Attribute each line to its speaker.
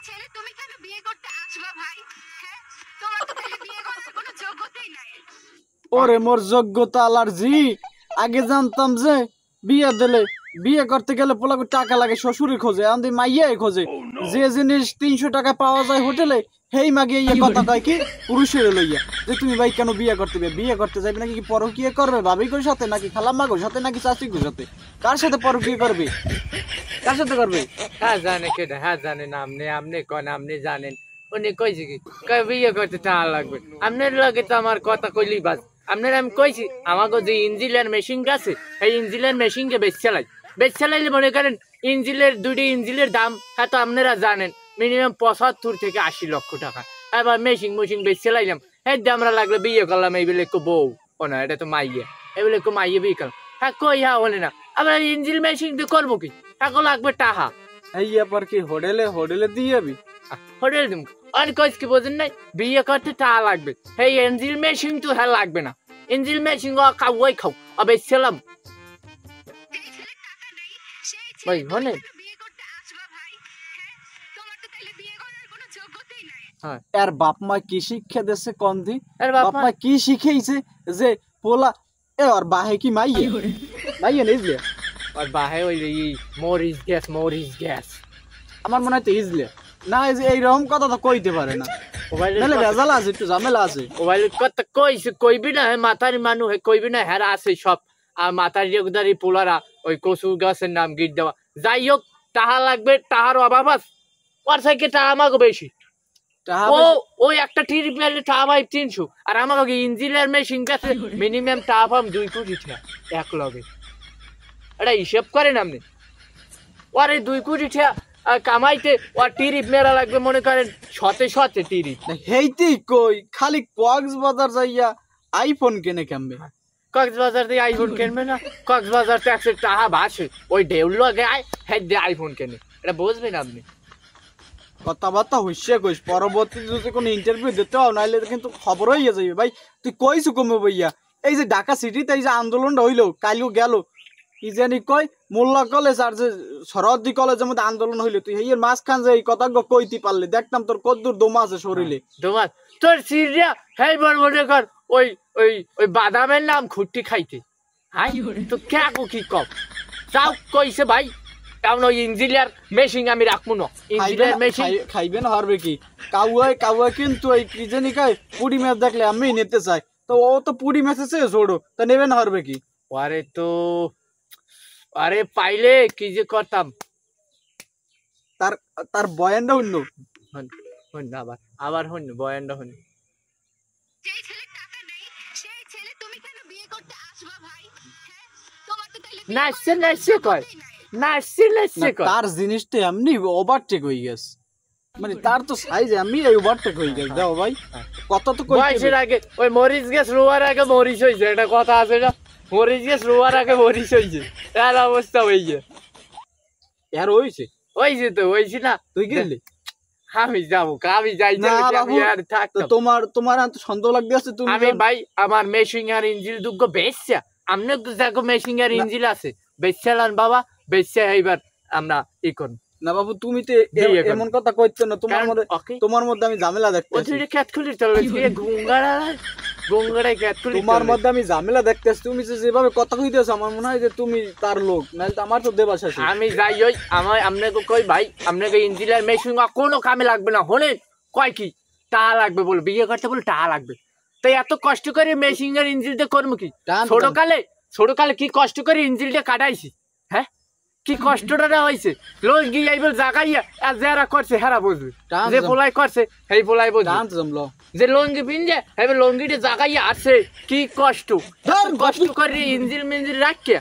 Speaker 1: ছেলে তুমি কেন বিয়ে করতে আসবা ভাই? হ্যাঁ, তোমার তো তাহলে বিয়ে করার কোনো যোগ্যতাই নাই।
Speaker 2: ওরে মোর যোগ্যতা অ্যালার্জি। আগে জানতাম যে বিয়ে দিলে বিয়ে করতে গেলে পোলাকে টাকা লাগে, শ্বশুরে খোঁজে, আমাদের মাইয়াই খোঁজে। যে জিনিস 300 টাকা পাওয়া যায় হোটেলে, হেই মাগিয়ে ইয়ে কথা কয় কি পুরুষের লইয়া যে তুমি ভাই কেন বিয়ে করতে বিয়ে করতে যাবে নাকি? কি পরকিয়ে করবে ভাবির সাথে নাকি খালাম্মাগোর সাথে নাকি চাচির সাথে? কার সাথে পরকিয়ে করবে? কার সাথে করবে?
Speaker 3: হ্যাঁ জানে কেটে, হ্যাঁ জানেন আপনি, আপনি কন আপনি জানেন। উনি কইছে কি কয় বিয়ে করতে টাকা লাগবে। আপনার লগে তো আমার কথা কইলি বাস। আপনার আমি কইছি আমাকে যে ইঞ্জিলের মেশিন আছে এই ইঞ্জিলের মেশিনকে বেচ চালাইলে মনে করেন ইঞ্জিলের দুটি ইঞ্জিলের দাম হ্যাঁ তো আপনারা জানেন মিনিমাম 75 থেকে 80 লক্ষ টাকা। এবার মেশিন বেচ চালাইলাম, হ্যাঁ আমরা লাগলে বিয়ে করলাম এই বলে বউ ও না, এটা তো মাইয়া, এই বলে মাইয়ে বিয়ে করলাম। হ্যাঁ কই হ্যাঁ বলে না, আমরা ইঞ্জিল মেশিন দিয়ে করবো কি? এখন লাগবে টাকা।
Speaker 2: এই ব্যাপার কি হোটেলে দিয়ে যাবি?
Speaker 3: হোটেল দিম আর কইস কি বোঝেন নাই? বিয়ে করতে টাকা লাগবে, এই ইঞ্জিল মেশিন তো হ্যাঁ লাগবে না। ইঞ্জিল মেশিন খাও ওই খাও আবে ছিলাম
Speaker 1: যেই ছেলের টাকা নেই সেই
Speaker 3: ওই
Speaker 1: ছেলে
Speaker 3: হনে
Speaker 1: বিয়ে করতে আসবা ভাই? হ্যাঁ, তোমার তো তাহলে বিয়ে করার কোনো যোগ্যতাই নাই।
Speaker 3: হ্যাঁ
Speaker 2: এর বাপ মা কি শিক্ষা দিচ্ছে কন্দি?
Speaker 3: এর
Speaker 2: বাপ মা কি শিখাইছে যে পোলা এ আর বাহে কি মাইয়ে মাইয়ে নিজলে?
Speaker 3: আর বাহে ওই মরিস গ্যাস
Speaker 2: আমার মনে হয় তো ইজলে না, এই যে এইরকম কথা তো কইতে পারে না। নাহলে ভেজাল আছে, একটু ঝামেলা আছে।
Speaker 3: মোবাইলের কথা কইছে কইবি না, মাথার মানুষ কইবি না, হেরা আছে সব। আর মাথার যোগদারি পোলারা ওই কচু গাছের নাম গিট দেওয়া। যাই হোক টাহা লাগবে, টাহার অভাব আছে ওর থেকে টাহা আমাকে বেশি। ও ওই একটা টিরি পেলে টাহা ভাই 300, আর আমাকে ইঞ্জিনিয়ার মেশিন গেছে মিনিমাম টাহা পাম 2 কোটি টাকা এক লগে। এটা হিসেব করেন আপনি, ওর এই 2 কোটি টাকা কামাইতে ওর টিরিপ মেরা লাগবে মনে করেন শতে টিরিপ।
Speaker 2: হেইতেই কই খালি কক্সবাজার যাইয়া আইফোন কেনে কেমবে?
Speaker 3: কক্সবাজার দিয়ে আইফোন কিনবে না? কক্সবাজার তো একটা টাহা ভাসে, ওই ঢেউ লগে হেড দিয়ে আইফোন কেনে, এটা বুঝবেন আপনি।
Speaker 2: কথাবার্তা হইসে কইস, পরবর্তী যদি কোনো ইন্টারভিউ দিতে হয় নাইলে কিন্তু খবর হইয়া যাবে। ভাই তুই কইছু কমে বইয়া এই যে ঢাকা সিটিতে এই যে আন্দোলনটা হইলো কালও গেল কি জানি কয় মোল্লা কলেজ আর যে সরহদ্দি কলেজের মধ্যে আন্দোলন হইলো, তুই এই মাঝখান যে এই কথা কইতে পারলি দেখতাম তোর কদ্দুর দমা আছে শরীরে।
Speaker 3: তোমার তোর সিরিয়া হেই বড় মনে কর ওই ওই ওই বাদামের নাম খুঁটি খাইতে হাই তো কে কি কম যাও কইছে ভাই এমন ওই ইঞ্জিনিয়ার মেশিন আমি রাখবো না। ইঞ্জিনিয়ার মেশিন
Speaker 2: খাইবেন হারবে কি? কাউয়া কিন্তু এই কি জানি কয় পুরি ম্যাচ দেখলে আমি নিতে চাই, তো ও তো পুরি ম্যাচ আছে ছোড়ো, তা নেবেন হারবে কি?
Speaker 3: আরে তো আরে পাইলে কি যে করতাম।
Speaker 2: তার তার বয়ানটা অন্য
Speaker 3: হন আবার হন বয়ানটা হন।
Speaker 1: যেই ছেলের টাকা নেই সেই ছেলে তুমি কেন বিয়ে করতে আসবা ভাই? হ্যাঁ, তোমার তো তাহলে
Speaker 3: নাচছে কয় নাচছে কয়
Speaker 2: তার জিনিসটা এমনি ওভারটেক হয়ে গেছে, মানে তার তো সাইজ এমনি ওভারটেক হয়ে গেছে। দাও ভাই কত তো কই
Speaker 3: বয়সের আগে ওই মরিচ গ্যাস রোয়ার আগে মরিচ হইছে, একটা কথা আছে না, মরিচ গ্যাস রোয়ার আগে মরিচ হইছে, এর অবস্থা হইছে।
Speaker 2: এর হইছে
Speaker 3: তো হইছে না?
Speaker 2: তুই গেলি?
Speaker 3: আমি যাবো আমি যাই
Speaker 2: তোমার এত সন্দেহ লাগতে আছে তুমি?
Speaker 3: আমি ভাই আমার মেশিন আর ইঞ্জিল দুগ্গ বেচছে, আমনে দেখো মেশিন আর ইঞ্জিল আছে বেচছিলাম বাবা, বেচছে এইবার আমরা ই করব
Speaker 2: না বাবু। তুমি তো এমন কথা কইছো না, তোমার মধ্যে আমি ঝামেলা দেখতেছি।
Speaker 3: ওই ক্যাট খুলি চলে গঙ্গাড়ায় ক্যাট খুলি
Speaker 2: তোমার মধ্যে আমি ঝামেলা দেখতেছি। তুমি যেভাবে কথা কইতেছো আমার মনে হয় যে তুমি তার লোক, নাহলে তো আমার তো দেবাস আছে।
Speaker 3: আমি যাই ওই আমার আপনাকে কই ভাই আপনাকে ইঞ্জিনিয়ার মেশিন কোনো কামে লাগবে না, হলেন কয় কি টাকা লাগবে বলে বিয়ে করতে বলে টাকা লাগবে, তাই এত কষ্ট করে মেশিন আর ইঞ্জিনটা করবো কি? ছোটকালে কি কষ্ট করে ইঞ্জিনটা কাটাইছি, হ্যাঁ কি কষ্টটা হয়েছে। লোক গিয়ে এইবার জাগাইয়া আর যারা করছে হেরা বুঝবে, যে পোলাই করছে সেই পোলাই বুঝবে। যে লঙ্গি পিনছে এবার লঙ্গিটা জাগাইয়া আসছে কি কষ্ট করে ইঞ্জিন মিঞ্জিন রাখিয়া